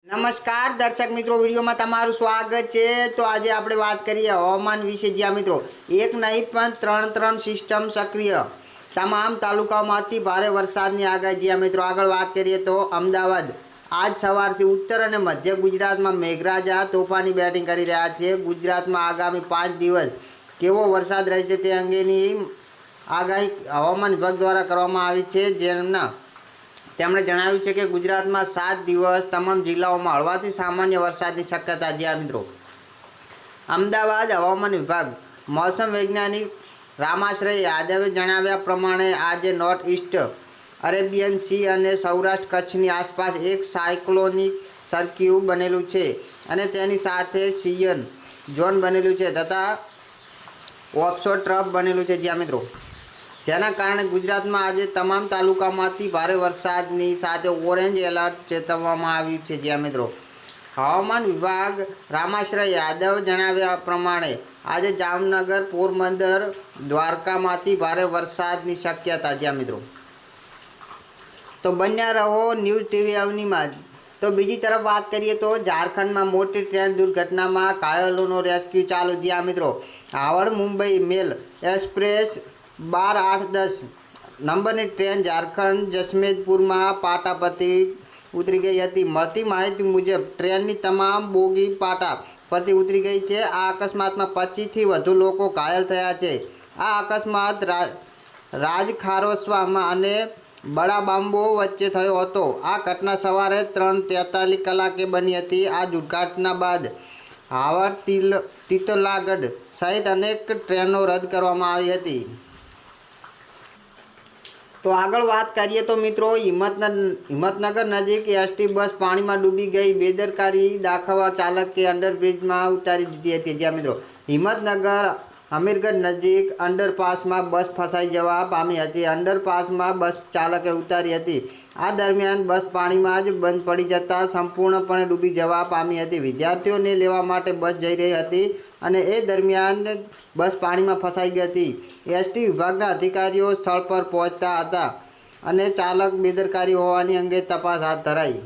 नमस्कार दर्शक मित्रों, वीडियो में तमारू स्वागत है। तो आज आप बात करिए हवामान विषे। ज्यां मित्रों एक नहीं पण त्रण सिस्टम सक्रिय, तमाम तालुकाओं में अति भारे वरसादनी आगाही। ज्यां मित्रों आगळ बात करिए तो अमदावाद आज सवारथी उत्तर और मध्य गुजरात में मेघराजा तोफानी बेटिंग करी रह्या छे। गुजरात में आगामी 5 दिवस केवो वरसाद रहेशे ते अंगेनी आगाही हवामान विभाग द्वारा करवामां आवी छे। जेमना તેમણે જણાવ્યું છે કે ગુજરાતમાં 7 દિવસ તમામ જિલ્લાઓમાં હળવાથી સામાન્ય વરસાદની શક્યતા। જ્યાં મિત્રો અમદાવાદ હવામાન વિભાગ મૌસમ વૈજ્ઞાનિક રામાશ્રય યાદવે જણાવ્યા પ્રમાણે આજે નોર્થ ઈસ્ટ અરેબિયન સી અને સૌરાષ્ટ્ર કચ્છની આસપાસ એક સાયક્લોનિક સર્ક્યુ બનેલું છે અને તેની સાથે સિયન ઝોન બનેલું છે તથા ઓફશોર ટ્રફ બનેલું છે। જ્યાં મિત્રો જેના કારણે ગુજરાતમાં આજે તમામ તાલુકામાંથી ભારે વરસાદની સાથે ઓરેન્જ એલર્ટ ચેતવવામાં આવ્યું છે। જ્યાં મિત્રો હવામાન વિભાગ રામાશ્રય યાદવ જણાવ્યા પ્રમાણે આજે જામનગર, પોરબંદર, દ્વારકામાંથી ભારે વરસાદની શક્યતા। જ્યાં મિત્રો તો બન્યા રહો ન્યૂઝ ટીવી અવનીમાં। तो बीजी तरफ बात करिए तो झारखंड में मोटी ट्रेन दुर्घटना में घायलों रेस्क्यू चालू। ज्यां मित्रों हावड़ मुंबई मेल एक्सप्रेस 12-8-10 नंबर ट्रेन झारखंड जसमेदपुर में पाटा परथी उतरी गई थी। मळती माहिती मुजब ट्रेन की तमाम बोगी पाटा परथी उतरी गई है। आ अकस्मात में 25 थी वधु लोग घायल थया छे। आ अकस्मात राजखारोस्वा अने बड़ा बांबो वच्चे थयो हतो। आ घटना सवारे 3:43 कलाके बनी हती। आ दुर्घटना बाद हावड़ तितलागढ़ सहित अनेक ट्रेनों रद्द करवामां आवी हती। तो आगळ बात करिए तो मित्रों हिम्मतनगर नजीक एसटी बस पानी में डूबी गई। बेदरकारी दाखवा चालक के अंडरब्रिज में उतारी दीधी हती। ज्यां मित्रों हिम्मतनगर अमीरगढ़ नजीक अंडरपास में बस फसाई जवा पामी हती। अंडरपास में बस चालके उतारी हती। आ दरमियान बस पानी में ज बंद पड़ी जता संपूर्णपणे डूबी जवा पामी हती। विद्यार्थीओने लेवा माटे बस जई रही हती अने ए दरमियान बस पानी में फसाई गई हती। एसटी विभागना अधिकारीओ स्थल पर पहोंचता हता अने चालक बेदरकारी होवानी अंगे तपास हाथ धराई।